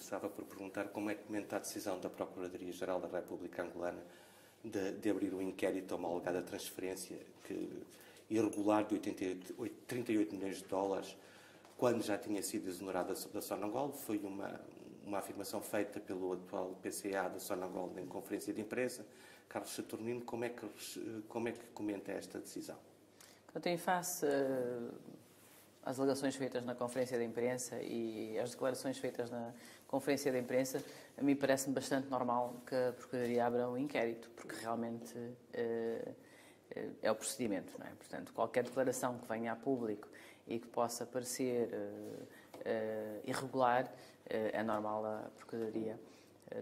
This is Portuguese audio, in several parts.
começava por perguntar como é que comenta a decisão da Procuradoria-Geral da República Angolana de abrir um inquérito a uma alegada transferência irregular de 38 milhões de dólares, quando já tinha sido exonerada da Sonangol. Foi uma afirmação feita pelo atual PCA da Sonangol em conferência de imprensa. Carlos Saturnino, como é que comenta esta decisão? Portanto, em face às alegações feitas na conferência de imprensa e às declarações feitas na conferência de imprensa, a mim parece-me bastante normal que a Procuradoria abra um inquérito, porque realmente é o procedimento, não é? Portanto, qualquer declaração que venha a público e que possa parecer irregular, é normal a Procuradoria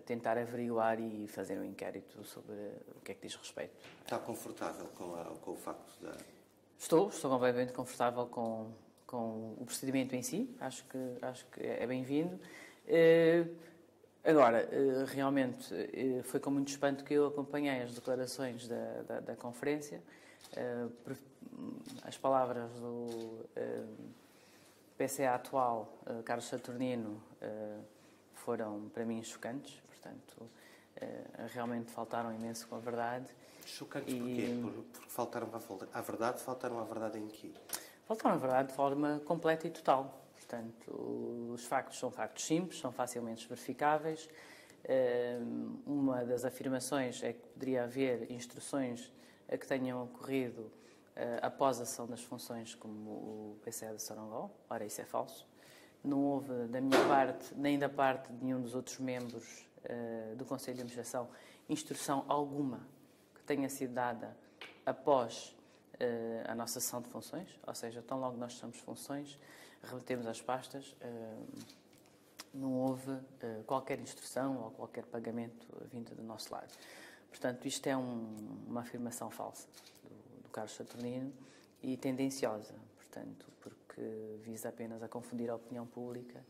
tentar averiguar e fazer um inquérito sobre o que é que diz respeito. Está confortável com o facto da... Estou completamente confortável com o procedimento em si. Acho que é bem-vindo. Agora, realmente, foi com muito espanto que eu acompanhei as declarações da conferência. As palavras do PCA atual, Carlos Saturnino, foram, para mim, chocantes. Portanto, realmente faltaram imenso com a verdade. Chocantes porquê? Porque faltaram à verdade? Faltaram à verdade em quê? Faltaram à verdade de forma completa e total. Portanto, os factos são factos simples, são facilmente verificáveis. Uma das afirmações é que poderia haver instruções a que tenham ocorrido após a cessão das funções, como o PCA de Sonangol. Ora, isso é falso. Não houve, da minha parte, nem da parte de nenhum dos outros membros do Conselho de Administração, instrução alguma que tenha sido dada após a nossa cessão de funções, ou seja, tão logo nós cessamos funções, remetemos as pastas, não houve qualquer instrução ou qualquer pagamento vindo do nosso lado. Portanto, isto é uma afirmação falsa do Carlos Saturnino e tendenciosa, portanto, porque visa apenas a confundir a opinião pública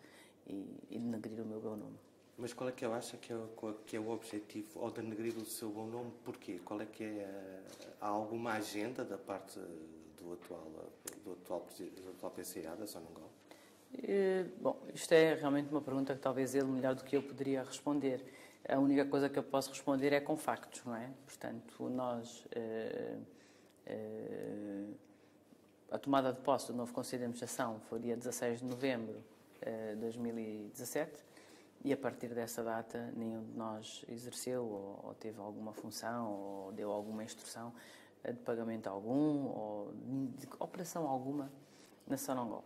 e denegrir o meu bom nome. Mas qual é que eu acho que é o objetivo, ou denegrir o seu bom nome? Porquê? Qual é que há alguma agenda da parte do atual PCA, da Sonangol? Bom, isto é realmente uma pergunta que talvez ele, melhor do que eu, poderia responder. A única coisa que eu posso responder é com factos, não é? Portanto, a tomada de posse do novo Conselho de Administração foi dia 16 de novembro de 2017. E a partir dessa data, nenhum de nós exerceu ou teve alguma função ou deu alguma instrução de pagamento algum ou de operação alguma na Sonangol.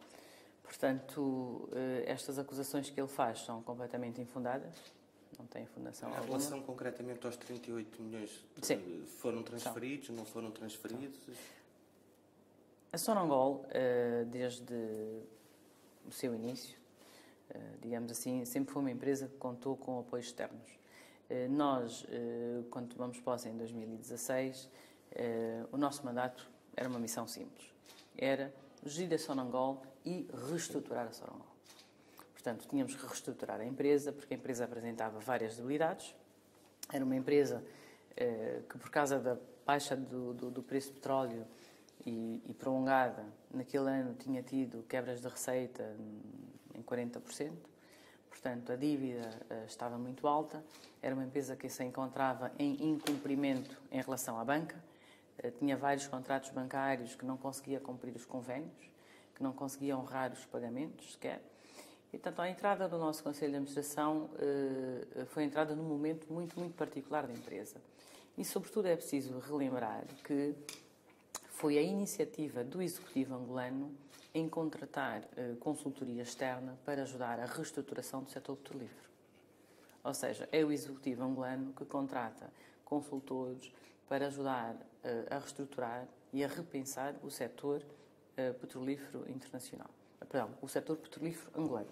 Portanto, estas acusações que ele faz são completamente infundadas, não têm fundação alguma. Em relação concretamente aos 38 milhões, sim, foram transferidos, não foram transferidos? Sim. A Sonangol, desde o seu início, digamos assim, sempre foi uma empresa que contou com apoios externos. Nós, quando tomamos posse em 2016, o nosso mandato era uma missão simples. Era gerir a Sonangol e reestruturar a Sonangol. Portanto, tínhamos que reestruturar a empresa, porque a empresa apresentava várias debilidades. Era uma empresa que, por causa da baixa do preço do petróleo e prolongada, naquele ano tinha tido quebras de receita em 40%. Portanto, a dívida estava muito alta. Era uma empresa que se encontrava em incumprimento em relação à banca. Tinha vários contratos bancários que não conseguia cumprir os convénios, que não conseguia honrar os pagamentos sequer. E, portanto, a entrada do nosso Conselho de Administração foi a entrada num momento muito, muito particular da empresa. E, sobretudo, é preciso relembrar que foi a iniciativa do Executivo angolano em contratar consultoria externa para ajudar a reestruturação do setor petrolífero. Ou seja, é o Executivo angolano que contrata consultores para ajudar a reestruturar e a repensar o setor petrolífero internacional. Perdão, o setor petrolífero angolano.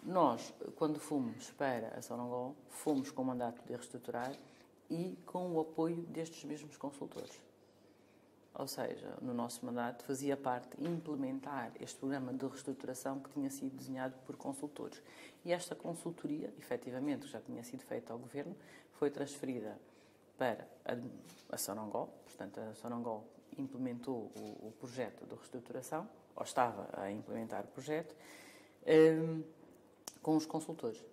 Nós, quando fomos para a Sonangol, fomos com o mandato de reestruturar e com o apoio destes mesmos consultores. Ou seja, no nosso mandato fazia parte implementar este programa de reestruturação que tinha sido desenhado por consultores. E esta consultoria, efetivamente, que já tinha sido feita ao Governo, foi transferida para a Sonangol. Portanto, a Sonangol implementou o projeto de reestruturação, ou estava a implementar o projeto, com os consultores.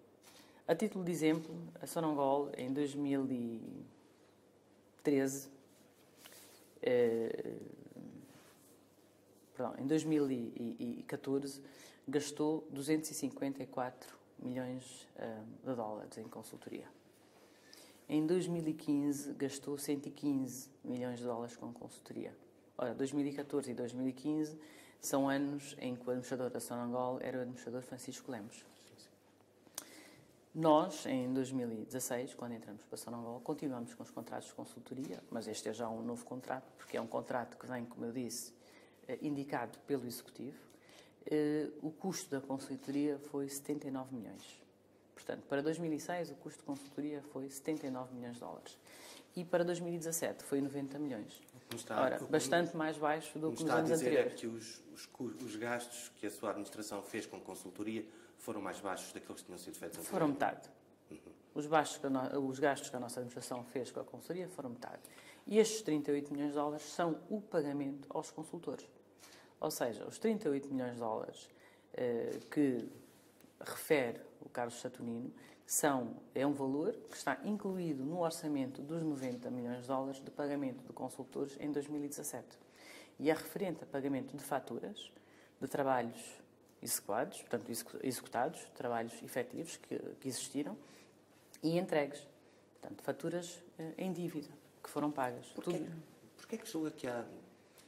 A título de exemplo, a Sonangol, em 2013, em 2014, gastou 254 milhões de dólares em consultoria. Em 2015, gastou 115 milhões de dólares com consultoria. Ora, 2014 e 2015 são anos em que o administrador da Sonangol era o administrador Francisco Lemos. Nós, em 2016, quando entramos para a Sonangol, continuamos com os contratos de consultoria, mas este é já um novo contrato, porque é um contrato que vem, como eu disse, indicado pelo Executivo. O custo da consultoria foi 79 milhões. Portanto, para 2006, o custo de consultoria foi 79 milhões de dólares. E para 2017 foi 90 milhões. Ora, bastante mais baixo do que nos anos anteriores. É que os gastos que a sua administração fez com consultoria foram mais baixos daqueles que tinham sido feitos anteriormente? Foram metade. Os gastos que a nossa administração fez com a consultoria foram metade. E estes 38 milhões de dólares são o pagamento aos consultores. Ou seja, os 38 milhões de dólares que refere o Carlos Saturnino é um valor que está incluído no orçamento dos 90 milhões de dólares de pagamento de consultores em 2017. E é referente a pagamento de faturas, de trabalhos executados, portanto, trabalhos efetivos que existiram e entregues. Portanto, faturas em dívida que foram pagas. Porquê é que julga que há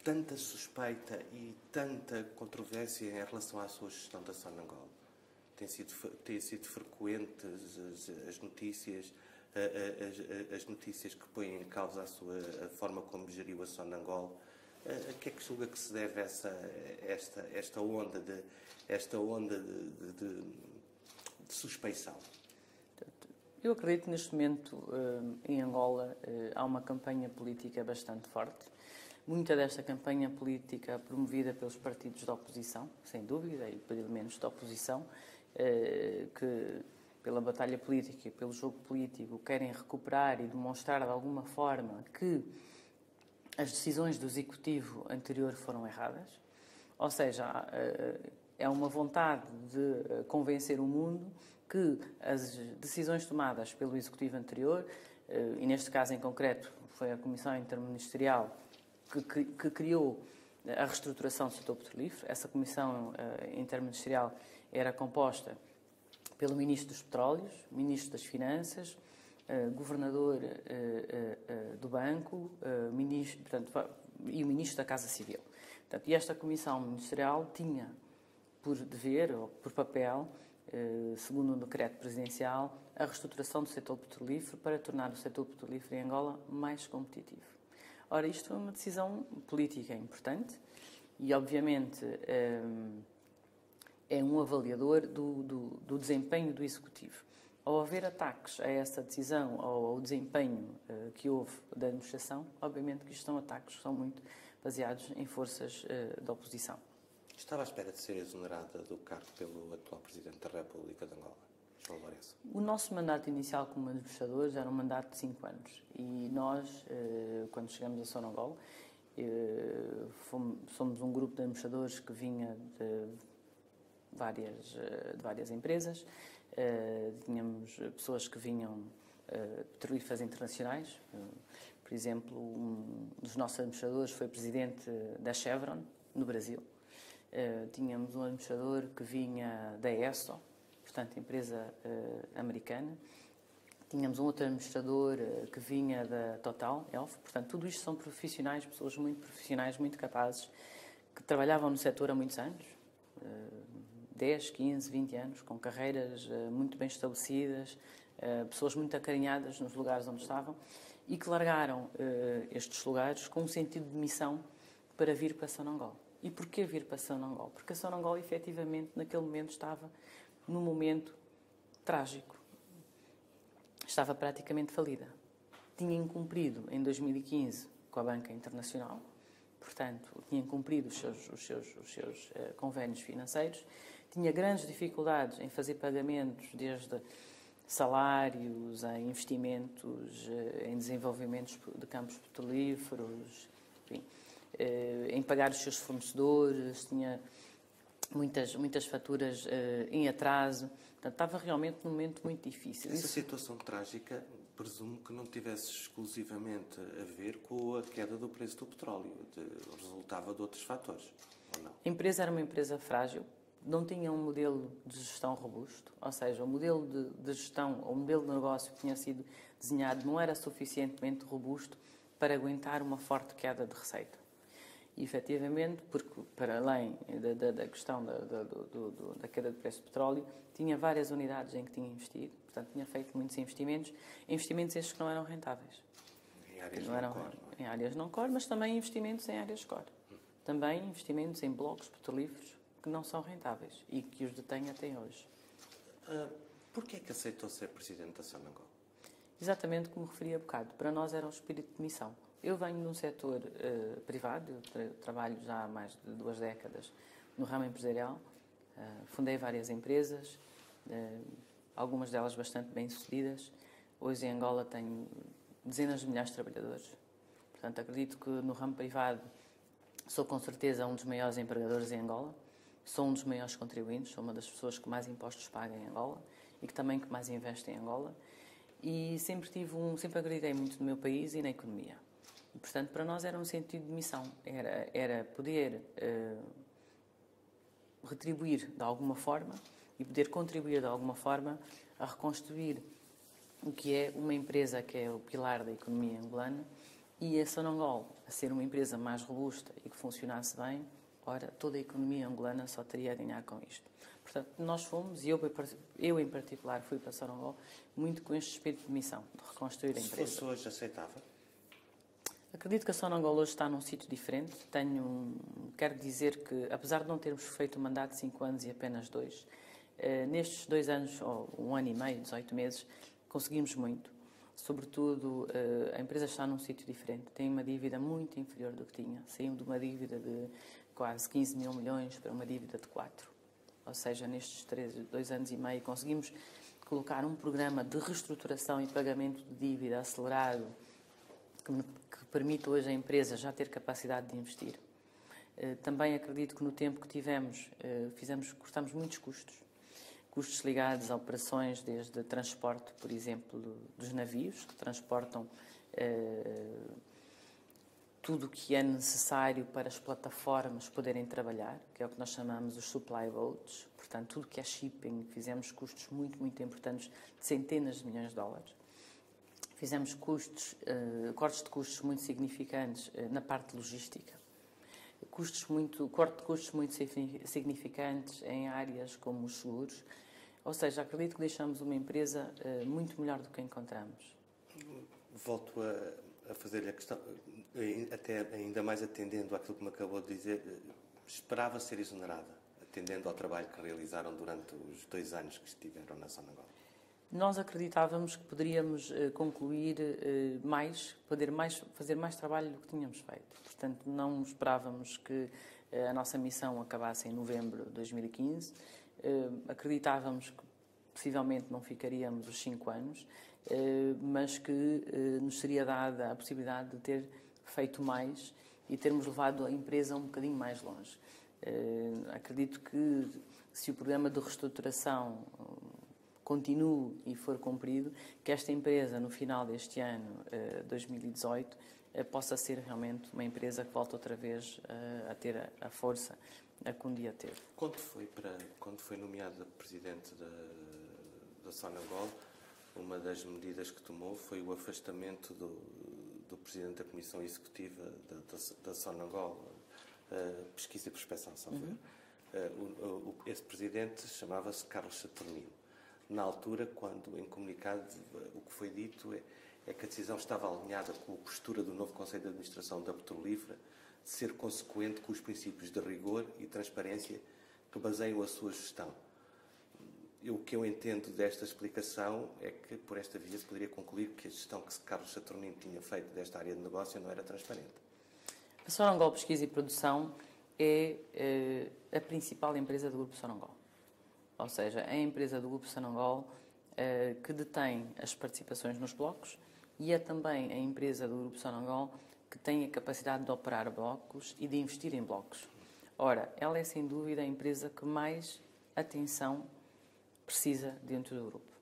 tanta suspeita e tanta controvérsia em relação à sua gestão da Sonangol? Têm sido frequentes as notícias que põem em causa a forma como geriu a Sonangol. A que é que julga que se deve esta onda de suspeição? Eu acredito que neste momento em Angola há uma campanha política bastante forte. Muita desta campanha política promovida pelos partidos da oposição, sem dúvida, e por elementos da oposição, que pela batalha política e pelo jogo político querem recuperar e demonstrar de alguma forma que as decisões do Executivo anterior foram erradas. Ou seja, é uma vontade de convencer o mundo que as decisões tomadas pelo Executivo anterior, e neste caso em concreto foi a Comissão Interministerial que criou a reestruturação do setor petrolífero. Essa Comissão Interministerial era composta pelo Ministro dos Petróleos, Ministro das Finanças, Governador do Banco e o Ministro da Casa Civil. Portanto, e esta Comissão Ministerial tinha por dever, ou por papel, segundo um decreto presidencial, a reestruturação do setor petrolífero para tornar o setor petrolífero em Angola mais competitivo. Ora, isto foi uma decisão política importante e, obviamente, é um avaliador do desempenho do Executivo. Ao haver ataques a essa decisão ou ao desempenho que houve da administração, obviamente que isto são ataques que são muito baseados em forças da oposição. Estava à espera de ser exonerada do cargo pelo atual Presidente da República de Angola, João Lourenço? O nosso mandato inicial como administradores era um mandato de 5 anos. E nós, quando chegamos a Sonangol, somos um grupo de administradores que vinha de várias empresas. Tínhamos pessoas que vinham de petrolíferas internacionais. Por exemplo, um dos nossos administradores foi presidente da Chevron, no Brasil. Tínhamos um administrador que vinha da Esso, portanto, empresa americana. Tínhamos um outro administrador que vinha da Total, Elf. Portanto, tudo isto são profissionais, pessoas muito profissionais, muito capazes, que trabalhavam no setor há muitos anos, 10, 15, 20 anos, com carreiras muito bem estabelecidas, pessoas muito acarinhadas nos lugares onde estavam e que largaram estes lugares com um sentido de missão para vir para Sonangol. E porquê vir para Sonangol? Porque a Sonangol, efetivamente, naquele momento estava num momento trágico. Estava praticamente falida. Tinha incumprido em 2015 com a Banca Internacional, portanto, tinha incumprido os seus convénios financeiros, tinha grandes dificuldades em fazer pagamentos, desde salários a investimentos em desenvolvimentos de campos petrolíferos, enfim, em pagar os seus fornecedores, tinha muitas faturas em atraso, Portanto, estava realmente num momento muito difícil. Essa situação trágica, presumo que não tivesse exclusivamente a ver com a queda do preço do petróleo, resultava de outros fatores, ou não? A empresa era uma empresa frágil, não tinha um modelo de gestão robusto, ou seja, o modelo de gestão, o modelo de negócio que tinha sido desenhado não era suficientemente robusto para aguentar uma forte queda de receita. E, efetivamente, porque para além da questão da queda de preço do petróleo, tinha várias unidades em que tinha investido, portanto, tinha feito muitos investimentos estes que não eram rentáveis. Em áreas não core. Em áreas não core, mas também investimentos em áreas core. Também investimentos em blocos petrolíferos que não são rentáveis e que os detém até hoje. Porquê é que aceitou ser presidente da Sonangol? Exatamente como referi há bocado, para nós era um espírito de missão. Eu venho de um setor privado, eu trabalho já há mais de 2 décadas no ramo empresarial, fundei várias empresas, algumas delas bastante bem-sucedidas. Hoje em Angola tenho dezenas de milhares de trabalhadores. Portanto, acredito que no ramo privado sou com certeza um dos maiores empregadores em Angola, sou um dos maiores contribuintes, sou uma das pessoas que mais impostos paga em Angola e que também que mais investe em Angola. E sempre acreditei muito no meu país e na economia. E, portanto, para nós era um sentido de missão, era poder retribuir de alguma forma e poder contribuir de alguma forma a reconstruir o que é uma empresa que é o pilar da economia angolana e a Sonangol a ser uma empresa mais robusta e que funcionasse bem, ora, toda a economia angolana só teria a ganhar com isto. Portanto, nós fomos, e eu em particular fui para Sonangol, muito com este espírito de missão, de reconstruir a empresa. Se fosse hoje, aceitava? Acredito que a Sonangol hoje está num sítio diferente. Quero dizer que, apesar de não termos feito o mandato de 5 anos e apenas 2, nestes 2 anos, ou 1 ano e meio, 18 meses, conseguimos muito. Sobretudo, a empresa está num sítio diferente. Tem uma dívida muito inferior do que tinha. Saiu de uma dívida de quase 15 mil milhões para uma dívida de 4. Ou seja, nestes 2 anos e meio, conseguimos colocar um programa de reestruturação e pagamento de dívida acelerado que permite hoje à empresa já ter capacidade de investir. Também acredito que no tempo que tivemos, cortamos muitos custos ligados a operações desde transporte, por exemplo, dos navios, que transportam tudo o que é necessário para as plataformas poderem trabalhar, que é o que nós chamamos os supply boats, portanto, tudo que é shipping, fizemos custos muito, muito importantes de centenas de milhões de dólares. Fizemos cortes de custos muito significantes na parte logística, corte de custos muito significantes em áreas como os seguros. Ou seja, acredito que deixamos uma empresa muito melhor do que encontramos. Volto a fazer-lhe a questão, até ainda mais atendendo àquilo que me acabou de dizer, esperava ser exonerada, atendendo ao trabalho que realizaram durante os 2 anos que estiveram na Sonangol. Nós acreditávamos que poderíamos concluir fazer mais trabalho do que tínhamos feito. Portanto, não esperávamos que a nossa missão acabasse em novembro de 2015. Acreditávamos que possivelmente não ficaríamos os 5 anos, mas que nos seria dada a possibilidade de ter feito mais e termos levado a empresa um bocadinho mais longe. Acredito que se o programa de reestruturação continue e for cumprido, que esta empresa, no final deste ano, 2018, possa ser realmente uma empresa que volta outra vez a ter a força que um dia teve. Quando foi nomeada presidente da Sonangol, uma das medidas que tomou foi o afastamento do presidente da Comissão Executiva da Sonangol, Pesquisa e Prospecção, esse presidente chamava-se Carlos Saturnino. Na altura, quando em comunicado o que foi dito é que a decisão estava alinhada com a postura do novo Conselho de Administração da Petrolífera de ser consequente com os princípios de rigor e transparência que baseiam a sua gestão. O que eu entendo desta explicação é que, por esta via, se poderia concluir que a gestão que Carlos Saturnino tinha feito desta área de negócio não era transparente. A Sonangol Pesquisa e Produção é a principal empresa do Grupo Sonangol. Ou seja, é a empresa do Grupo Sonangol que detém as participações nos blocos e é também a empresa do Grupo Sonangol que tem a capacidade de operar blocos e de investir em blocos. Ora, ela é sem dúvida a empresa que mais atenção precisa dentro do grupo.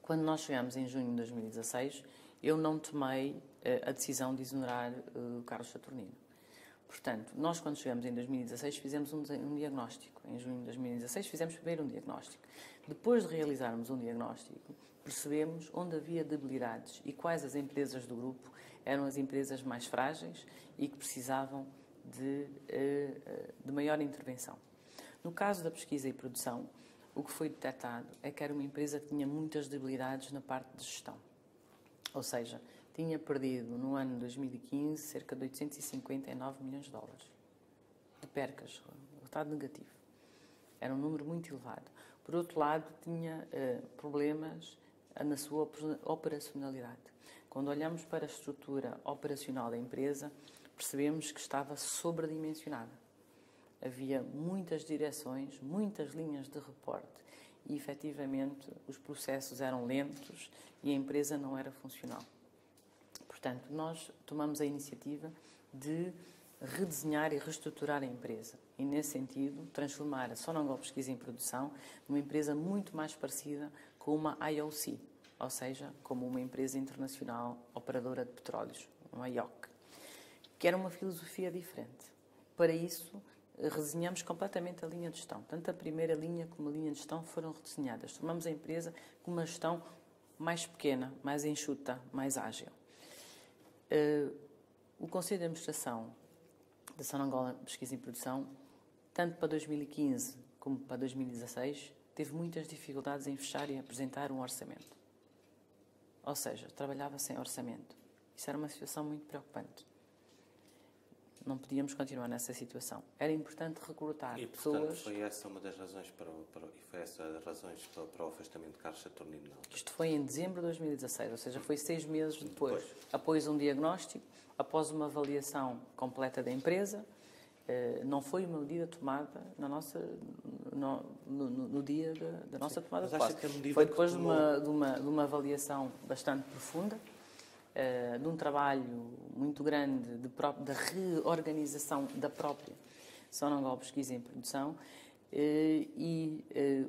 Quando nós chegamos em junho de 2016, eu não tomei a decisão de exonerar o Carlos Saturnino. Portanto, nós quando chegamos em 2016 fizemos um diagnóstico. Em junho de 2016 fizemos primeiro um diagnóstico. Depois de realizarmos um diagnóstico, percebemos onde havia debilidades e quais as empresas do grupo eram as empresas mais frágeis e que precisavam de maior intervenção. No caso da pesquisa e produção, o que foi detectado é que era uma empresa que tinha muitas debilidades na parte de gestão. Ou seja, tinha perdido no ano de 2015 cerca de 859 milhões de dólares de percas, resultado negativo. Era um número muito elevado. Por outro lado, tinha problemas na sua operacionalidade. Quando olhamos para a estrutura operacional da empresa, percebemos que estava sobredimensionada. Havia muitas direções, muitas linhas de reporte e, efetivamente, os processos eram lentos e a empresa não era funcional. Portanto, nós tomamos a iniciativa de redesenhar e reestruturar a empresa e, nesse sentido, transformar a Sonangol Pesquisa em Produção numa empresa muito mais parecida com uma IOC, ou seja, como uma empresa internacional operadora de petróleos, uma IOC, que era uma filosofia diferente. Para isso, redesenhamos completamente a linha de gestão. Tanto a primeira linha como a linha de gestão foram redesenhadas. Tornamos a empresa com uma gestão mais pequena, mais enxuta, mais ágil. O Conselho de Administração da Sonangol Pesquisa e Produção, tanto para 2015 como para 2016, teve muitas dificuldades em fechar e apresentar um orçamento. Ou seja, trabalhava sem orçamento. Isso era uma situação muito preocupante. Não podíamos continuar nessa situação. Era importante recrutar e, pessoas... portanto, foi essa uma das razões para o afastamento de Carlos Saturnino? Isto foi em dezembro de 2016, ou seja, foi 6 meses depois. Após um diagnóstico, após uma avaliação completa da empresa, não foi uma medida tomada no dia da nossa tomada de posse. Foi depois de uma avaliação bastante profunda, de um trabalho muito grande da reorganização da própria Sonangol Pesquisa em Produção e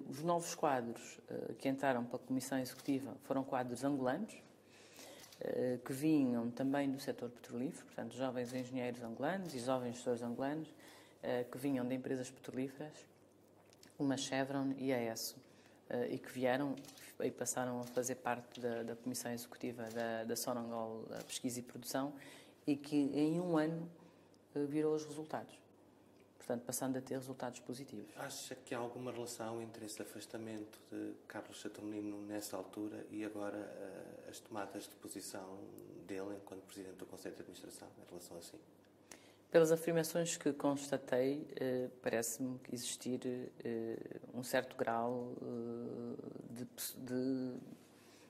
os novos quadros que entraram para a Comissão Executiva foram quadros angolanos, que vinham também do setor petrolífero, portanto, jovens engenheiros angolanos e jovens gestores angolanos, que vinham de empresas petrolíferas, uma Chevron e a ESSO, e que vieram e passaram a fazer parte da Comissão Executiva da Sonangol Pesquisa e Produção e que em um ano virou os resultados. Portanto, passando a ter resultados positivos. Acha que há alguma relação entre esse afastamento de Carlos Saturnino nessa altura e agora as tomadas de posição dele enquanto Presidente do Conselho de Administração, em relação assim? Pelas afirmações que constatei, parece-me que existir um certo grau de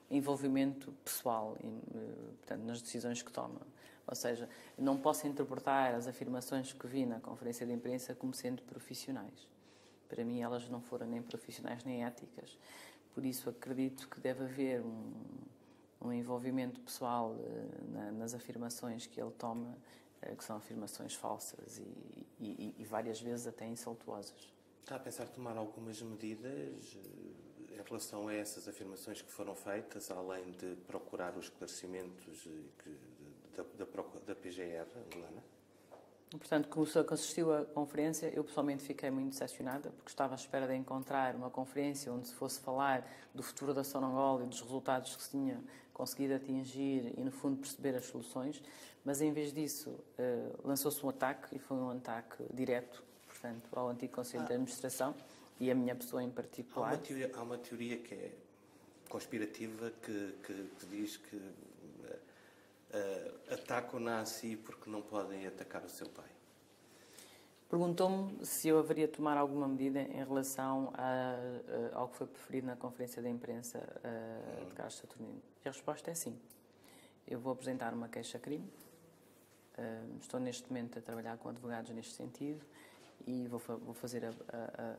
envolvimento pessoal portanto, nas decisões que toma. Ou seja, não posso interpretar as afirmações que vi na conferência de imprensa como sendo profissionais. Para mim, elas não foram nem profissionais nem éticas. Por isso, acredito que deve haver um envolvimento pessoal nas afirmações que ele toma, que são afirmações falsas e várias vezes até insultuosas. Está a pensar tomar algumas medidas em relação a essas afirmações que foram feitas, além de procurar os esclarecimentos da PGR angolana? Portanto, como assistiu à conferência, eu pessoalmente fiquei muito decepcionada, porque estava à espera de encontrar uma conferência onde se fosse falar do futuro da Sonangol e dos resultados que se tinha conseguido atingir e, no fundo, perceber as soluções, mas, em vez disso, lançou-se um ataque, e foi um ataque direto, portanto, ao antigo Conselho de Administração e a minha pessoa em particular. Há uma teoria que é conspirativa que diz que atacam-na a si porque não podem atacar o seu pai. Perguntou-me se eu haveria tomar alguma medida em relação ao que foi preferido na conferência de imprensa de Carlos Saturnino. E a resposta é sim. Eu vou apresentar uma queixa-crime. Estou neste momento a trabalhar com advogados neste sentido e vou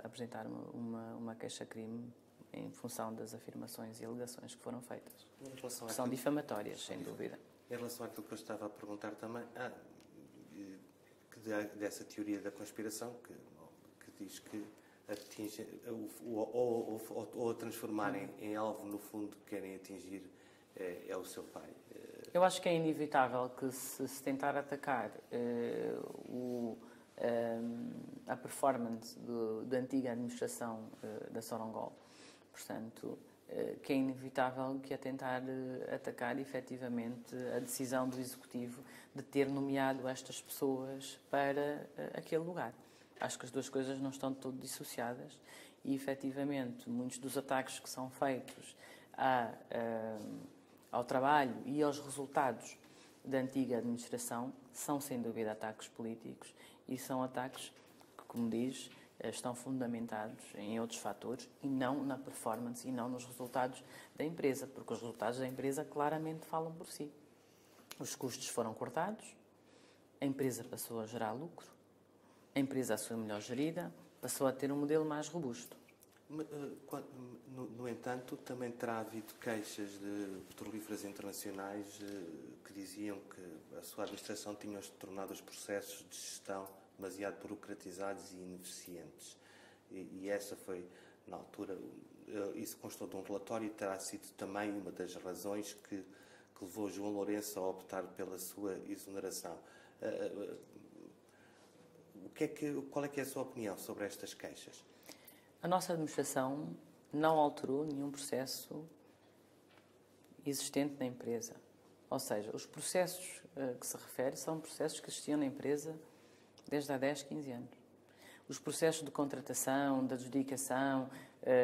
apresentar uma queixa-crime em função das afirmações e alegações que foram feitas. Que são difamatórias, sem dúvida. Em relação àquilo que eu estava a perguntar também, dessa teoria da conspiração, que diz que ou a transformarem em alvo, no fundo, que querem atingir é o seu pai? Eu acho que é inevitável que se tentar atacar a performance da antiga administração da Sonangol, portanto, que é inevitável que a tentar atacar efetivamente a decisão do Executivo de ter nomeado estas pessoas para aquele lugar. Acho que as duas coisas não estão de todo dissociadas e, efetivamente, muitos dos ataques que são feitos ao trabalho e aos resultados da antiga administração são, sem dúvida, ataques políticos e são ataques que, como diz, estão fundamentados em outros fatores e não na performance e não nos resultados da empresa, porque os resultados da empresa claramente falam por si. Os custos foram cortados, a empresa passou a gerar lucro, a empresa a ser melhor gerida, passou a ter um modelo mais robusto. No entanto, também terá havido queixas de petrolíferas internacionais que diziam que a sua administração tinha tornado os processos de gestão demasiado burocratizados e ineficientes. E essa foi, na altura, isso constou de um relatório e terá sido também uma das razões que levou João Lourenço a optar pela sua exoneração. Qual é que é a sua opinião sobre estas queixas? A nossa administração não alterou nenhum processo existente na empresa. Ou seja, os processos que se refere são processos que existiam na empresa desde há 10, 15 anos. Os processos de contratação, de adjudicação,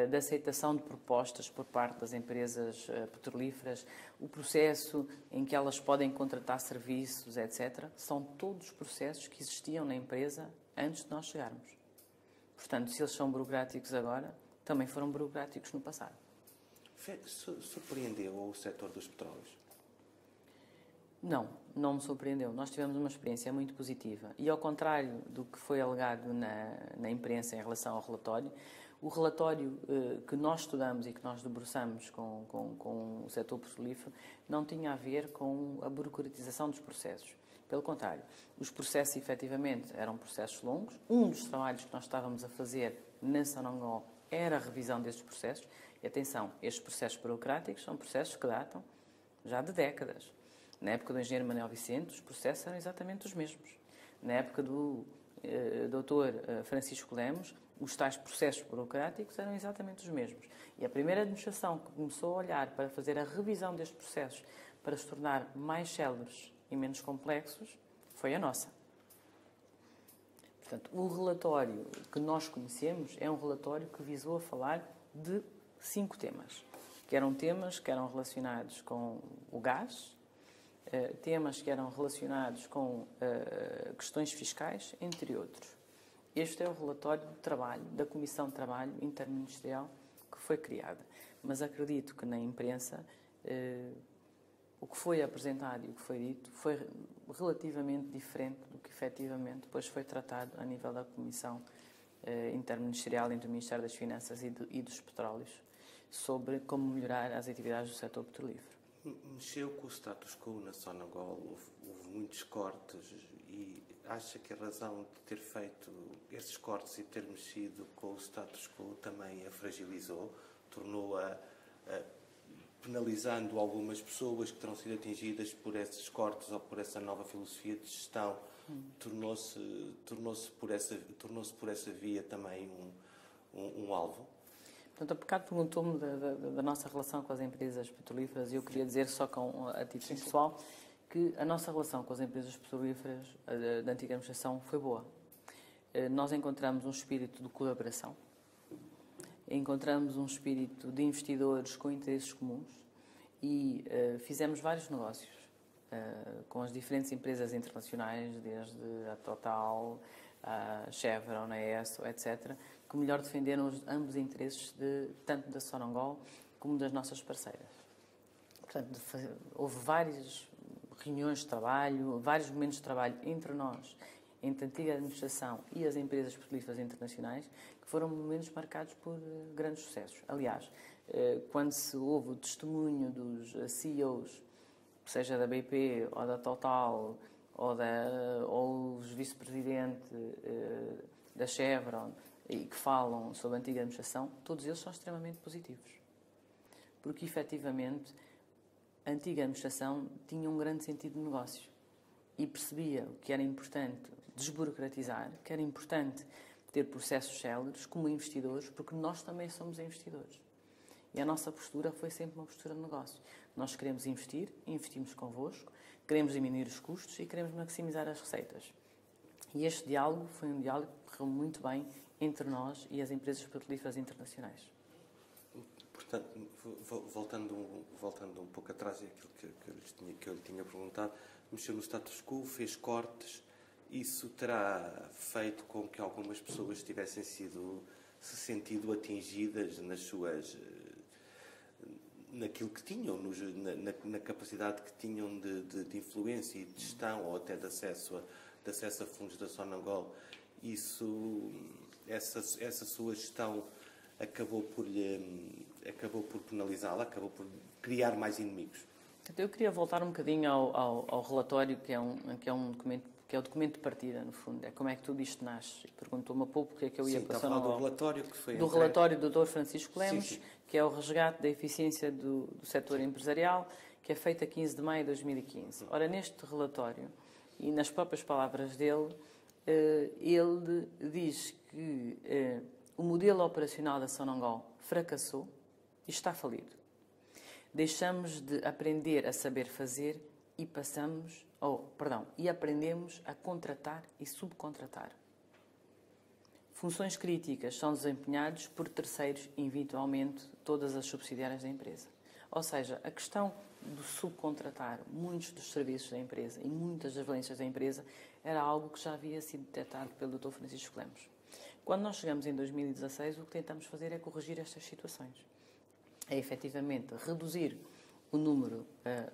de aceitação de propostas por parte das empresas petrolíferas, o processo em que elas podem contratar serviços, etc., são todos processos que existiam na empresa antes de nós chegarmos. Portanto, se eles são burocráticos agora, também foram burocráticos no passado. Surpreendeu o setor dos petróleos? Não me surpreendeu. Nós tivemos uma experiência muito positiva. E, ao contrário do que foi alegado na imprensa em relação ao relatório, o relatório que nós estudamos e que nós debruçamos com o setor petrolífero não tinha a ver com a burocratização dos processos. Pelo contrário, os processos, efetivamente, eram processos longos. Um dos trabalhos que nós estávamos a fazer na Sonangol era a revisão destes processos. E, atenção, estes processos burocráticos são processos que datam já de décadas. Na época do engenheiro Manuel Vicente, os processos eram exatamente os mesmos. Na época do Dr. Francisco Lemos, os tais processos burocráticos eram exatamente os mesmos. E a primeira administração que começou a olhar para fazer a revisão destes processos para se tornar mais céleres e menos complexos foi a nossa. Portanto, o relatório que nós conhecemos é um relatório que visou a falar de 5 temas, que eram temas que eram relacionados com o gás, temas que eram relacionados com questões fiscais, entre outros. Este é o relatório de trabalho da Comissão de Trabalho Interministerial que foi criada. Mas acredito que na imprensa o que foi apresentado e o que foi dito foi relativamente diferente do que efetivamente depois foi tratado a nível da Comissão Interministerial entre o Ministério das Finanças e dos Petróleos sobre como melhorar as atividades do setor petrolífero. Mexeu com o status quo na Sonangol, houve muitos cortes e acha que a razão de ter feito esses cortes e ter mexido com o status quo também a fragilizou, tornou-a penalizando algumas pessoas que terão sido atingidas por esses cortes ou por essa nova filosofia de gestão, tornou-se por essa via também um alvo? Portanto, a Pecado perguntou-me da nossa relação com as empresas petrolíferas e eu queria dizer só a título pessoal que a nossa relação com as empresas petrolíferas da antiga administração foi boa. Nós encontramos um espírito de colaboração, encontramos um espírito de investidores com interesses comuns e fizemos vários negócios com as diferentes empresas internacionais, desde a Total, a Chevron, a Esso, etc., que melhor defenderam ambos os interesses tanto da Sonangol como das nossas parceiras. Portanto, houve várias reuniões de trabalho, vários momentos de trabalho entre nós, entre a antiga administração e as empresas petrolíferas internacionais, que foram momentos marcados por grandes sucessos. Aliás, quando se houve o testemunho dos CEOs, seja da BP ou da Total, ou os vice-presidentes da Chevron, e que falam sobre a antiga administração, todos eles são extremamente positivos. Porque, efetivamente, a antiga administração tinha um grande sentido de negócio e percebia que era importante desburocratizar, que era importante ter processos céleres como investidores, porque nós também somos investidores. E a nossa postura foi sempre uma postura de negócio. Nós queremos investir, investimos convosco, queremos diminuir os custos e queremos maximizar as receitas. E este diálogo foi um diálogo que correu muito bem entre nós e as empresas petrolíferas internacionais. Portanto, voltando um pouco atrás daquilo que eu lhe tinha perguntado, mexeu no status quo, fez cortes, isso terá feito com que algumas pessoas tivessem se sentido atingidas naquilo que tinham, na capacidade que tinham de influência e de gestão ou até de acesso a fundos da Sonangol. Essa sua gestão acabou por penalizá-la, acabou por criar mais inimigos. Então, eu queria voltar um bocadinho ao relatório, que é um documento, que é o documento de partida, no fundo. É como é que tudo isto nasce. Perguntou-me há pouco porque é que eu ia passar do relatório que foi do relatório do Dr. Francisco Lemos, que é o resgate da eficiência do setor empresarial, que é feito a 15 de maio de 2015. Ora, neste relatório, e nas próprias palavras dele, ele diz que o modelo operacional da Sonangol fracassou e está falido. Deixamos de aprender a saber fazer e aprendemos a contratar e subcontratar. Funções críticas são desempenhadas por terceiros, eventualmente todas as subsidiárias da empresa. Ou seja, a questão do subcontratar muitos dos serviços da empresa e muitas das valências da empresa era algo que já havia sido detectado pelo Dr. Francisco Lemos. Quando nós chegamos em 2016, o que tentamos fazer é corrigir estas situações. É efetivamente reduzir o número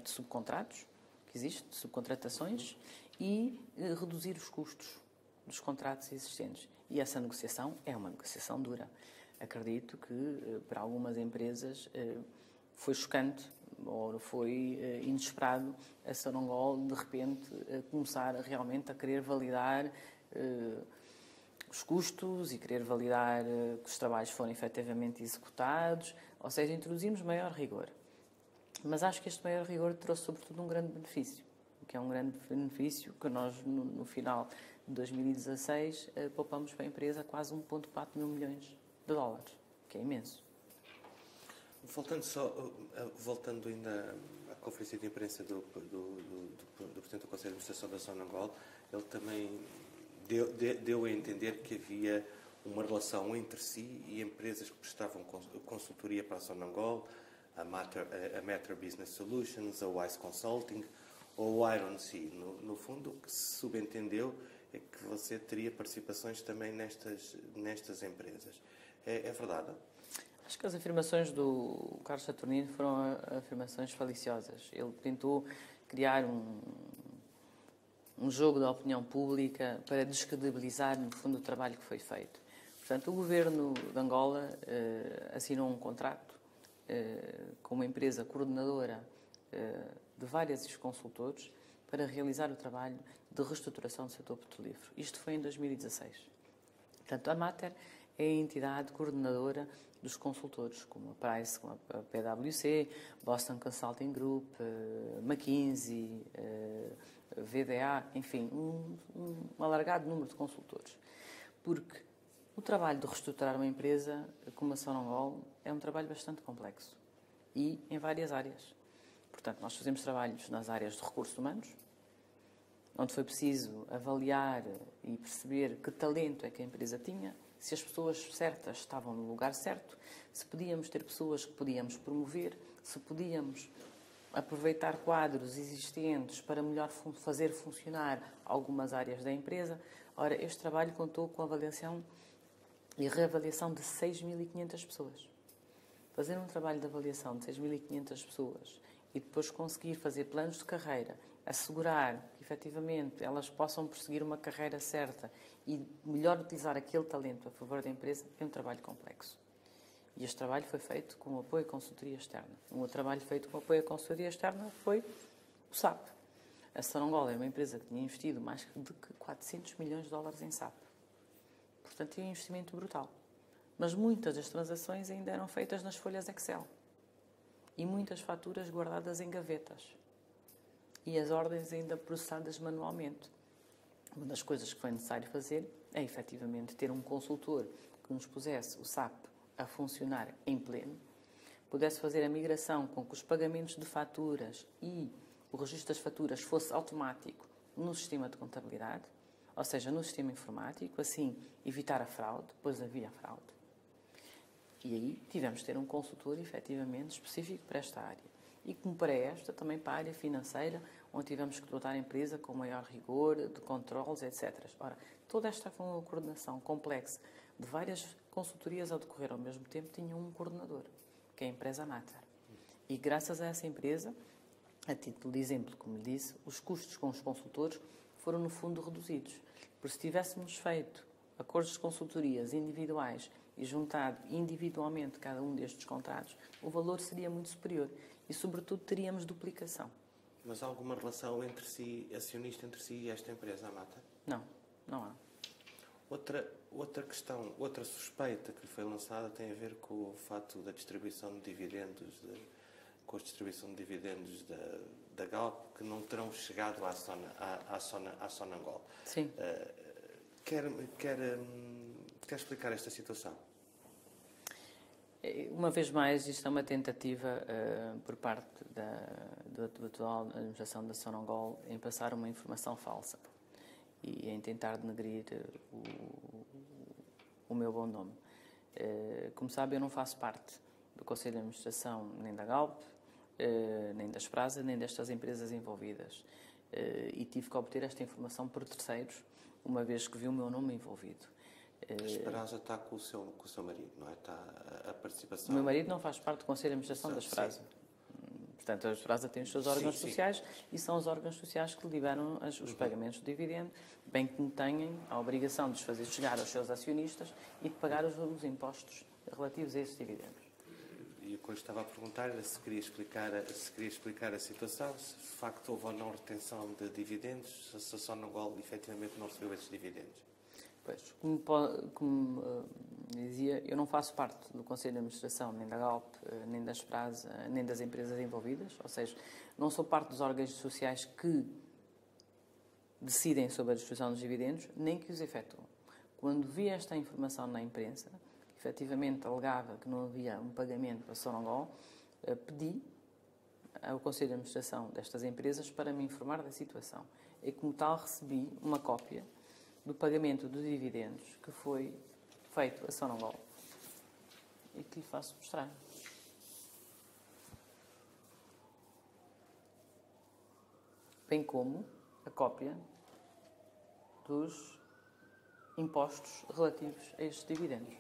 de subcontratos que existe, de subcontratações, e reduzir os custos dos contratos existentes. E essa negociação é uma negociação dura. Acredito que para algumas empresas foi chocante ou foi inesperado a Sonangol de repente começar realmente a querer validar os custos e querer validar que os trabalhos foram efetivamente executados, ou seja, introduzimos maior rigor. Mas acho que este maior rigor trouxe sobretudo um grande benefício, que é um grande benefício que nós no final de 2016 poupamos para a empresa quase 1,4 mil milhões de dólares, que é imenso. Voltando ainda à conferência de imprensa do Presidente do Conselho de Administração da Sonangol, ele também deu a entender que havia uma relação entre si e empresas que prestavam consultoria para a Sonangol, a Matter Business Solutions, a Wise Consulting ou o Iron Sea. No fundo, o que se subentendeu é que você teria participações também nestas empresas. É verdade? Acho que as afirmações do Carlos Saturnino foram afirmações faliciosas. Ele tentou criar um jogo da opinião pública para descredibilizar, no fundo, o trabalho que foi feito. Portanto, o governo de Angola assinou um contrato com uma empresa coordenadora de vários consultores para realizar o trabalho de reestruturação do setor petrolífero. Isto foi em 2016. Portanto, a Mater é a entidade coordenadora dos consultores, como a Price, como a PwC, Boston Consulting Group, McKinsey, VDA, enfim, um alargado número de consultores. Porque o trabalho de reestruturar uma empresa como a Sonangol é um trabalho bastante complexo e em várias áreas. Portanto, nós fazemos trabalhos nas áreas de recursos humanos, onde foi preciso avaliar e perceber que talento é que a empresa tinha, se as pessoas certas estavam no lugar certo, se podíamos ter pessoas que podíamos promover, se podíamos aproveitar quadros existentes para melhor fazer funcionar algumas áreas da empresa. Ora, este trabalho contou com a avaliação e reavaliação de 6.500 pessoas. Fazer um trabalho de avaliação de 6.500 pessoas e depois conseguir fazer planos de carreira, assegurar que, efetivamente, elas possam perseguir uma carreira certa e melhor utilizar aquele talento a favor da empresa, é um trabalho complexo. E este trabalho foi feito com o apoio à consultoria externa. Um outro trabalho feito com o apoio à consultoria externa foi o SAP. A Sonangol é uma empresa que tinha investido mais de 400 milhões de dólares em SAP. Portanto, tinha um investimento brutal. Mas muitas das transações ainda eram feitas nas folhas Excel. E muitas faturas guardadas em gavetas. E as ordens ainda processadas manualmente. Uma das coisas que foi necessário fazer é, efetivamente, ter um consultor que nos pusesse o SAP a funcionar em pleno, pudesse fazer a migração com que os pagamentos de faturas e o registro das faturas fosse automático no sistema de contabilidade, ou seja, no sistema informático, assim evitar a fraude, pois havia fraude. E aí tivemos de ter um consultor, efetivamente, específico para esta área. E como para esta, também para a área financeira, onde tivemos que tratar a empresa com maior rigor, de controles, etc. Ora, toda esta coordenação complexa de várias consultorias a decorrer ao mesmo tempo tinha um coordenador, que é a empresa Mater. E graças a essa empresa, a título de exemplo, como lhe disse, os custos com os consultores foram, no fundo, reduzidos. Porque se tivéssemos feito acordos de consultorias individuais e juntado individualmente cada um destes contratos, o valor seria muito superior e, sobretudo, teríamos duplicação. Mas há alguma relação entre si, acionista entre si e esta empresa, a Mata? Não, não há. Outra questão, outra suspeita que foi lançada tem a ver com o fato da distribuição de dividendos, com a distribuição de dividendos da Galp, que não terão chegado à Sonangol. Sim. Quer explicar esta situação? Uma vez mais, isto é uma tentativa por parte da atual administração da Sonangol em passar uma informação falsa e em tentar denegrir o meu bom nome. Como sabe, eu não faço parte do Conselho de Administração nem da Galp, nem da Sprasa, nem destas empresas envolvidas. E tive que obter esta informação por terceiros, uma vez que vi o meu nome envolvido. A Sprasa está com o seu marido, não é? Está a participação... O meu marido não faz parte do Conselho de Administração da Sprasa. Portanto, a Sprasa tem os seus órgãos sociais e são os órgãos sociais que liberam os pagamentos de dividendo, bem que têm a obrigação de os fazer chegar aos seus acionistas e de pagar os impostos relativos a esses dividendos. E o que eu estava a perguntar era se queria explicar a situação, se de facto houve ou não retenção de dividendos, se a Sonangol efetivamente não recebeu esses dividendos. Pois, como dizia, eu não faço parte do Conselho de Administração, nem da Galp, nem da Sprasa, nem das empresas envolvidas, ou seja, não sou parte dos órgãos sociais que decidem sobre a distribuição dos dividendos, nem que os efetuam. Quando vi esta informação na imprensa, que efetivamente alegava que não havia um pagamento para a Sonangol, pedi ao Conselho de Administração destas empresas para me informar da situação. E como tal recebi uma cópia do pagamento dos dividendos que foi feito a Sonangol e que lhe faço mostrar. Bem como a cópia dos impostos relativos a estes dividendos.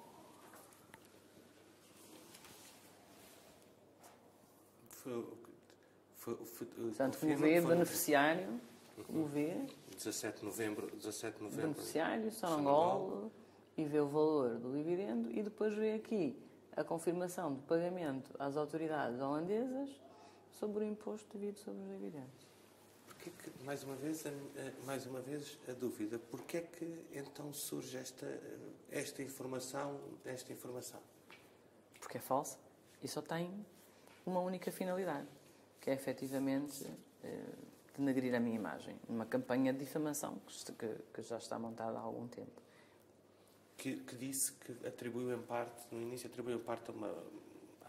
Portanto, o V, beneficiário, o V... 17 de novembro. Beneficiário, Sonangol, e vê o valor do dividendo e depois vê aqui a confirmação do pagamento às autoridades holandesas sobre o imposto devido sobre os dividendos. Porquê que, mais uma vez, a dúvida, porquê é que então surge esta informação? Porque é falsa e só tem uma única finalidade, que é efetivamente denegrir a minha imagem, numa campanha de difamação que já está montada há algum tempo. Que disse que no início atribuiu em parte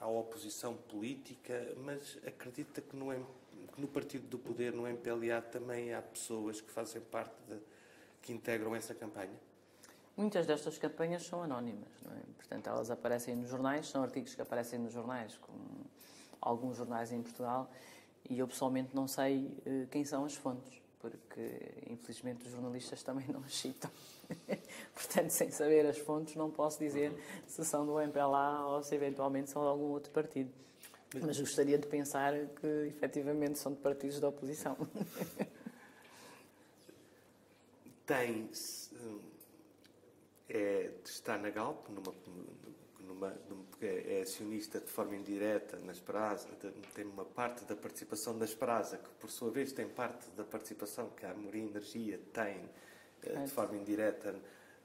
à oposição política, mas acredita que no Partido do Poder, no MPLA, também há pessoas que fazem parte que integram essa campanha? Muitas destas campanhas são anónimas, não é? Portanto, elas aparecem nos jornais, são artigos que aparecem nos jornais, como alguns jornais em Portugal, e eu pessoalmente não sei quem são as fontes, porque infelizmente os jornalistas também não as citam. Portanto, sem saber as fontes, não posso dizer se são do MPLA ou se eventualmente são de algum outro partido. Mas gostaria de pensar que efetivamente são de partidos da oposição. Está na Galp, é acionista de forma indireta na Sprasa, tem uma parte da participação da Sprasa, que por sua vez tem parte da participação que a Amorim Energia tem de forma indireta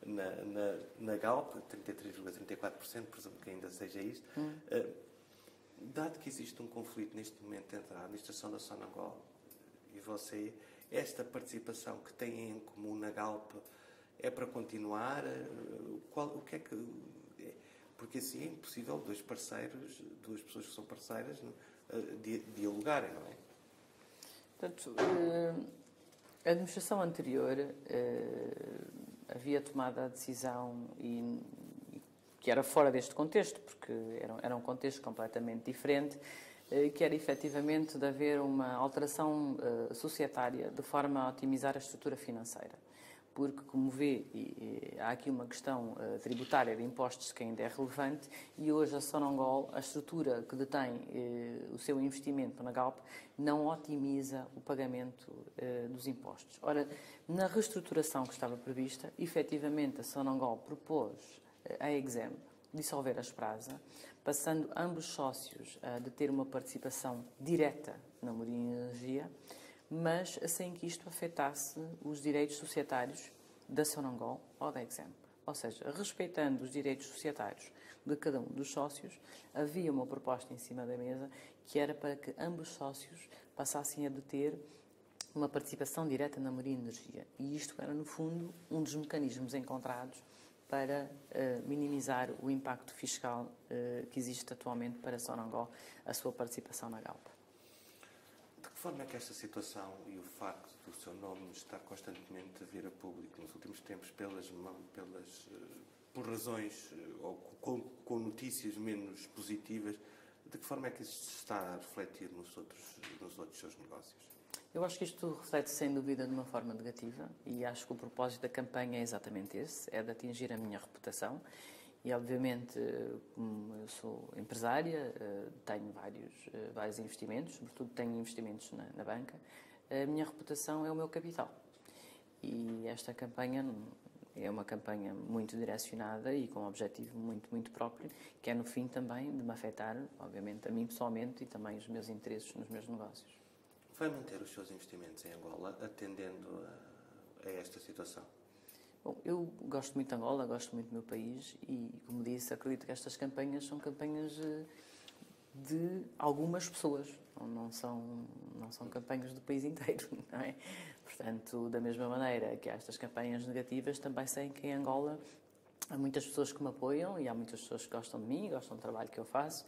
na Galp, 33,34%, presumo que ainda seja isto. Dado que existe um conflito neste momento entre a administração da Sonangol e você, esta participação que têm em comum na Galp é para continuar? O que é que... Porque assim é impossível duas pessoas que são parceiras, dialogarem, não é? Portanto, a administração anterior havia tomado a decisão que era fora deste contexto, porque era um contexto completamente diferente, que era efetivamente de haver uma alteração societária de forma a otimizar a estrutura financeira. Porque, como vê, há aqui uma questão tributária de impostos que ainda é relevante e hoje a Sonangol, a estrutura que detém o seu investimento na Galp, não otimiza o pagamento dos impostos. Ora, na reestruturação que estava prevista, efetivamente a Sonangol propôs à Exem dissolver a Esprasa, passando ambos sócios de ter uma participação direta na Mourinho Energia, mas sem que isto afetasse os direitos societários da Sonangol ou da Exem. Ou seja, respeitando os direitos societários de cada um dos sócios, havia uma proposta em cima da mesa que era para que ambos sócios passassem a deter uma participação direta na Mourinho Energia. E isto era, no fundo, um dos mecanismos encontrados para minimizar o impacto fiscal que existe atualmente para a Sonangol, a sua participação na Galp. De que forma é que esta situação e o facto do seu nome estar constantemente a vir a público nos últimos tempos por razões ou com notícias menos positivas, de que forma é que isso se está a refletir nos outros seus negócios? Eu acho que isto reflete sem dúvida de uma forma negativa e acho que o propósito da campanha é exatamente esse, é de atingir a minha reputação. E, obviamente, como eu sou empresária, tenho vários investimentos, sobretudo tenho investimentos na banca, a minha reputação é o meu capital. E esta campanha é uma campanha muito direcionada e com um objetivo muito, muito próprio, que é, no fim, também de me afetar, obviamente, a mim pessoalmente e também os meus interesses nos meus negócios. Vai manter os seus investimentos em Angola, atendendo a esta situação? Bom, eu gosto muito de Angola, gosto muito do meu país e, como disse, acredito que estas campanhas são campanhas de algumas pessoas, não são campanhas do país inteiro, não é? Portanto, da mesma maneira que há estas campanhas negativas, também sei que em Angola há muitas pessoas que me apoiam e há muitas pessoas que gostam de mim, gostam do trabalho que eu faço.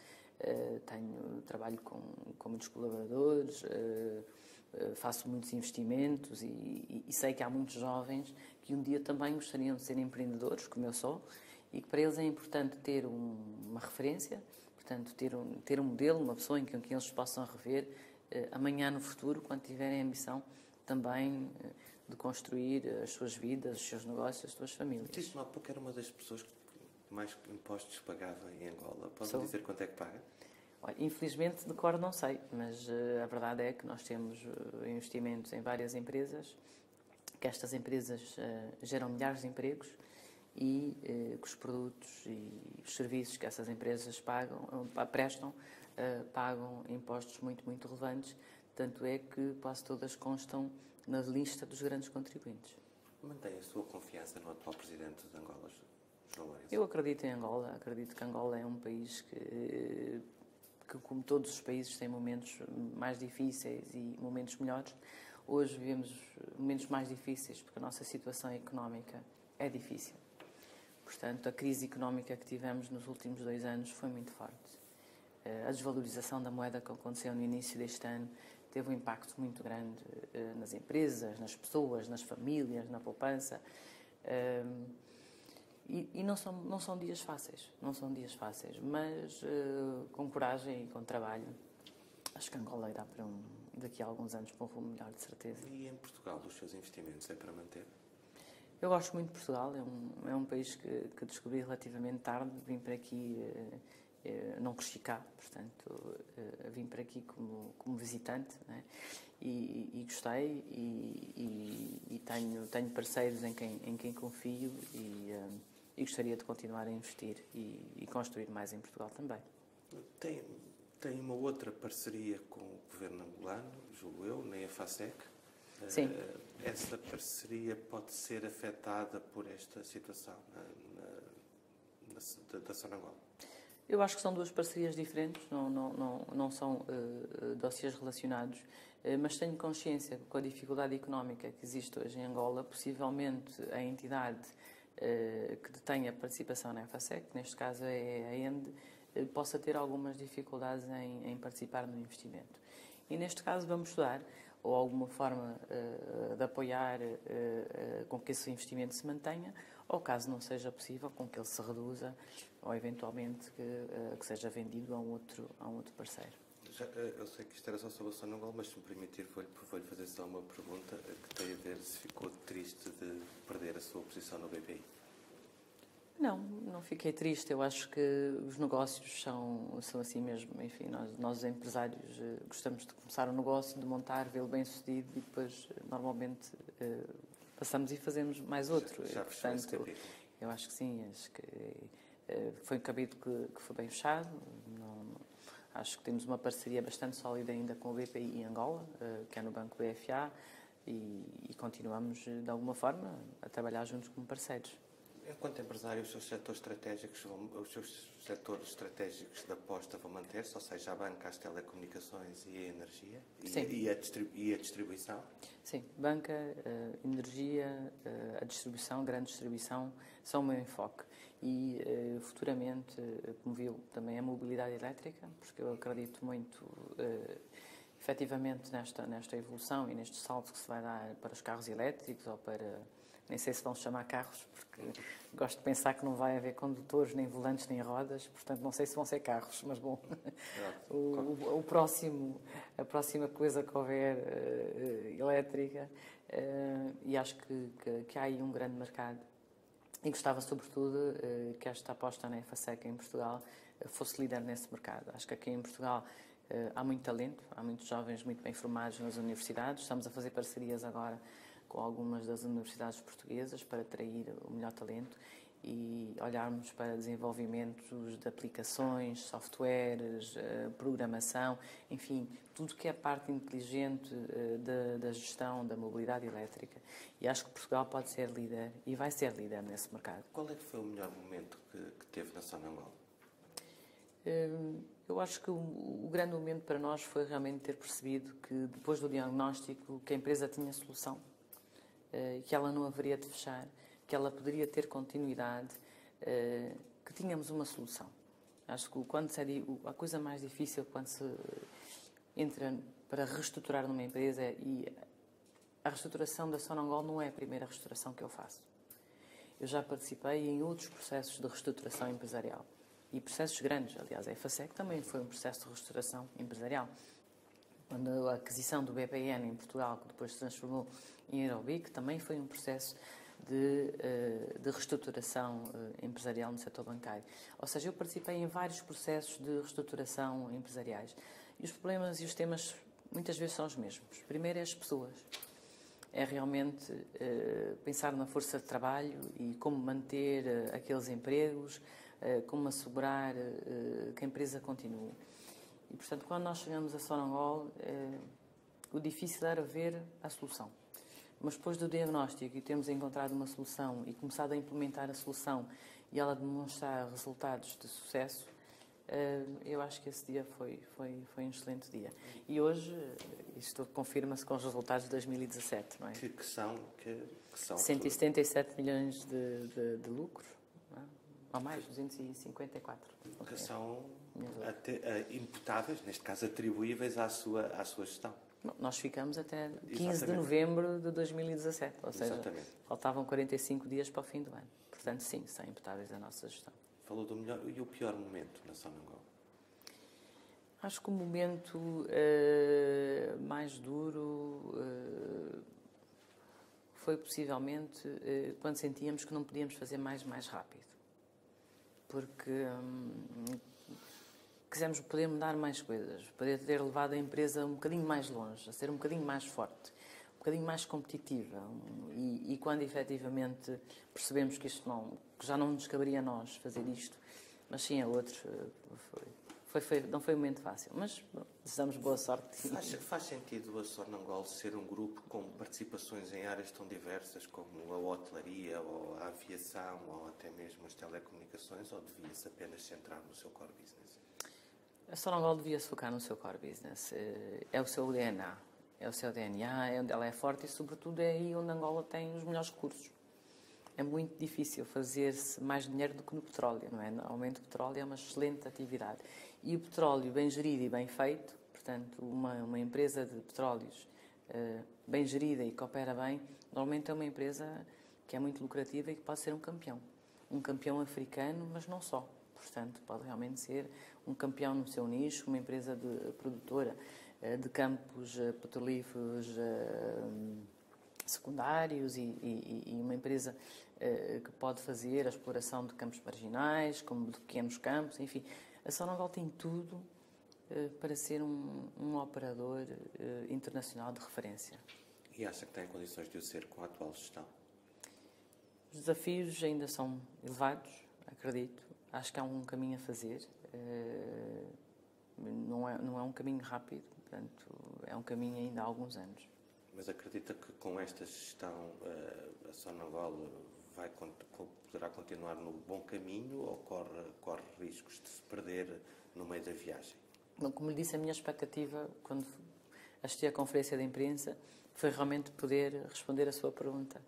Trabalho com muitos colaboradores, faço muitos investimentos e sei que há muitos jovens que um dia também gostariam de ser empreendedores, como eu sou, e que para eles é importante ter uma referência, portanto, ter um modelo, uma pessoa em quem eles possam rever amanhã no futuro, quando tiverem a ambição também de construir as suas vidas, os seus negócios, as suas famílias. Disse-me há pouco, era uma das pessoas que mais impostos pagava em Angola. Pode-me dizer quanto é que paga? Olha, infelizmente, de cor não sei, mas a verdade é que nós temos investimentos em várias empresas, que estas empresas geram milhares de empregos e que os produtos e os serviços que essas empresas prestam pagam impostos muito, muito relevantes, tanto é que quase todas constam na lista dos grandes contribuintes. Mantém a sua confiança no atual presidente de Angola, João Lourenço? Eu acredito em Angola, acredito que Angola é um país que, como todos os países, tem momentos mais difíceis e momentos melhores. Hoje vivemos momentos mais difíceis porque a nossa situação económica é difícil. Portanto, a crise económica que tivemos nos últimos 2 anos foi muito forte. A desvalorização da moeda que aconteceu no início deste ano teve um impacto muito grande nas empresas, nas pessoas, nas famílias, na poupança. E não são dias fáceis, mas com coragem e com trabalho, acho que Angola irá daqui a alguns anos para um rumo melhor, de certeza. E em Portugal, os seus investimentos é para manter? Eu gosto muito de Portugal, é um país que descobri relativamente tarde, vim para aqui, não cresci cá, portanto, vim para aqui como visitante, né? E gostei e tenho parceiros em quem confio e gostaria de continuar a investir e construir mais em Portugal também. Tem uma outra parceria com o governo angolano, julgo eu, na EFASEC. Sim. Essa parceria pode ser afetada por esta situação da Sonangol? Eu acho que são duas parcerias diferentes, não são dossiês relacionados, mas tenho consciência que com a dificuldade económica que existe hoje em Angola, possivelmente a entidade que detenha participação na EFASEC, neste caso é a ENDE, possa ter algumas dificuldades em participar no investimento. E neste caso vamos estudar ou alguma forma de apoiar com que esse investimento se mantenha, ou caso não seja possível, com que ele se reduza, ou eventualmente que seja vendido a um outro parceiro. Eu sei que isto era só sobre a Sonangol, mas se me permitir, vou-lhe fazer só uma pergunta que tem a ver se ficou triste de perder a sua posição no BPI. Não fiquei triste. Eu acho que os negócios são assim mesmo. Enfim, nós empresários gostamos de começar um negócio, de montar, vê-lo bem sucedido e depois normalmente passamos e fazemos mais outro. Já fechou esse capítulo? Eu acho que sim. Acho que foi um capítulo que foi bem fechado. Acho que temos uma parceria bastante sólida ainda com o BPI em Angola, que é no Banco BFA, e continuamos de alguma forma a trabalhar juntos como parceiros. Enquanto empresário, os seus setores estratégicos de aposta vão manter-se, ou seja, a banca, as telecomunicações e a energia? Sim. E a distribuição? Sim, banca, energia, a distribuição, grande distribuição, são o meu enfoque. E futuramente, como viu, também a mobilidade elétrica, porque eu acredito muito efetivamente nesta evolução e neste salto que se vai dar para os carros elétricos ou para... Nem sei se vão chamar carros, porque gosto de pensar que não vai haver condutores, nem volantes, nem rodas, portanto não sei se vão ser carros, mas bom, a próxima coisa que houver elétrica, e acho que há aí um grande mercado. E gostava, sobretudo, que esta aposta na EFASEC em Portugal fosse líder nesse mercado. Acho que aqui em Portugal há muito talento, há muitos jovens muito bem formados nas universidades, estamos a fazer parcerias agora com algumas das universidades portuguesas para atrair o melhor talento e olharmos para desenvolvimentos de aplicações, softwares, programação, enfim, tudo que é parte inteligente da gestão da mobilidade elétrica. E acho que Portugal pode ser líder e vai ser líder nesse mercado. Qual é que foi o melhor momento que teve na Sonangol? Eu acho que o grande momento para nós foi realmente ter percebido que, depois do diagnóstico, que a empresa tinha solução, que ela não haveria de fechar, que ela poderia ter continuidade, que tínhamos uma solução. Acho que a coisa mais difícil quando se entra para reestruturar numa empresa, e a reestruturação da Sonangol não é a primeira reestruturação que eu faço. Eu já participei em outros processos de reestruturação empresarial e processos grandes. Aliás, a EFASEC também foi um processo de reestruturação empresarial. Quando a aquisição do BPN em Portugal, que depois se transformou em Aerobic, também foi um processo de reestruturação empresarial no setor bancário. Ou seja, eu participei em vários processos de reestruturação empresariais. E os problemas e os temas muitas vezes são os mesmos. Primeiro é as pessoas. É realmente pensar na força de trabalho e como manter aqueles empregos, como assegurar que a empresa continue. E, portanto, quando nós chegamos a Sonangol, o difícil era ver a solução. Mas depois do diagnóstico e termos encontrado uma solução e começado a implementar a solução e ela demonstrar resultados de sucesso, eu acho que esse dia foi um excelente dia. E hoje isto confirma-se com os resultados de 2017, não é? Que são 177 milhões de lucros, não é? Ou mais, 254. Que são imputáveis, neste caso atribuíveis à sua gestão. Nós ficamos até 15 de novembro de 2017, ou seja, faltavam 45 dias para o fim do ano. Portanto, sim, são imputáveis à nossa gestão. Falou do melhor e o pior momento na Sonangol? Acho que o momento mais duro foi possivelmente quando sentíamos que não podíamos fazer mais rápido. Porque quisemos poder mudar mais coisas, poder ter levado a empresa um bocadinho mais longe, a ser um bocadinho mais forte, um bocadinho mais competitiva. E quando efetivamente percebemos que isto que já não nos caberia a nós fazer isto, mas sim a outros, Não foi um momento fácil, mas bom, desejamos boa sorte. Faz sentido a Sonangol ser um grupo com participações em áreas tão diversas como a hotelaria, ou a aviação, ou até mesmo as telecomunicações, ou devia-se apenas centrar no seu core business? A Sonangol devia se focar no seu core business. É o seu DNA. É o seu DNA, é onde ela é forte e, sobretudo, é aí onde Angola tem os melhores recursos. É muito difícil fazer-se mais dinheiro do que no petróleo, não é? Normalmente o petróleo é uma excelente atividade. E o petróleo bem gerido e bem feito, portanto, uma empresa de petróleos bem gerida e que opera bem, normalmente é uma empresa que é muito lucrativa e que pode ser um campeão. Um campeão africano, mas não só. Portanto, pode realmente ser um campeão no seu nicho, uma empresa produtora de campos petrolíferos secundários e uma empresa que pode fazer a exploração de campos marginais, como de pequenos campos, enfim. A Sonangol tem tudo para ser um operador internacional de referência. E acha que tem condições de o ser com a atual gestão? Os desafios ainda são elevados, acredito. Acho que há um caminho a fazer. Não é um caminho rápido, portanto, é um caminho ainda há alguns anos. Mas acredita que com esta gestão a Sonangol poderá continuar no bom caminho ou corre riscos de se perder no meio da viagem? Bom, como lhe disse, a minha expectativa, quando assisti à conferência de imprensa, foi realmente poder responder a sua pergunta.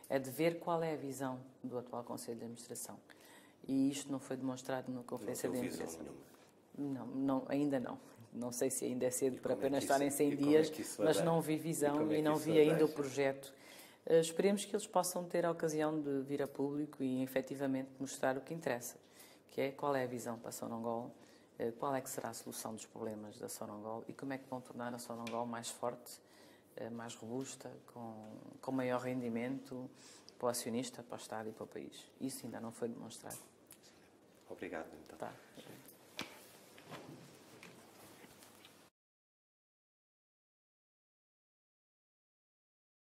É de ver qual é a visão do atual Conselho de Administração. E isto não foi demonstrado na conferência de imprensa. Não, ainda não. Não sei se ainda é cedo para apenas estarem 100 dias, mas não vi visão e não vi ainda o projeto. Esperemos que eles possam ter a ocasião de vir a público e, efetivamente, mostrar o que interessa, que é qual é a visão para a Sonangol, qual é que será a solução dos problemas da Sonangol e como é que vão tornar a Sonangol mais forte, mais robusta, com maior rendimento para o acionista, para o Estado e para o país. Isso ainda não foi demonstrado. Obrigado, então. Tá.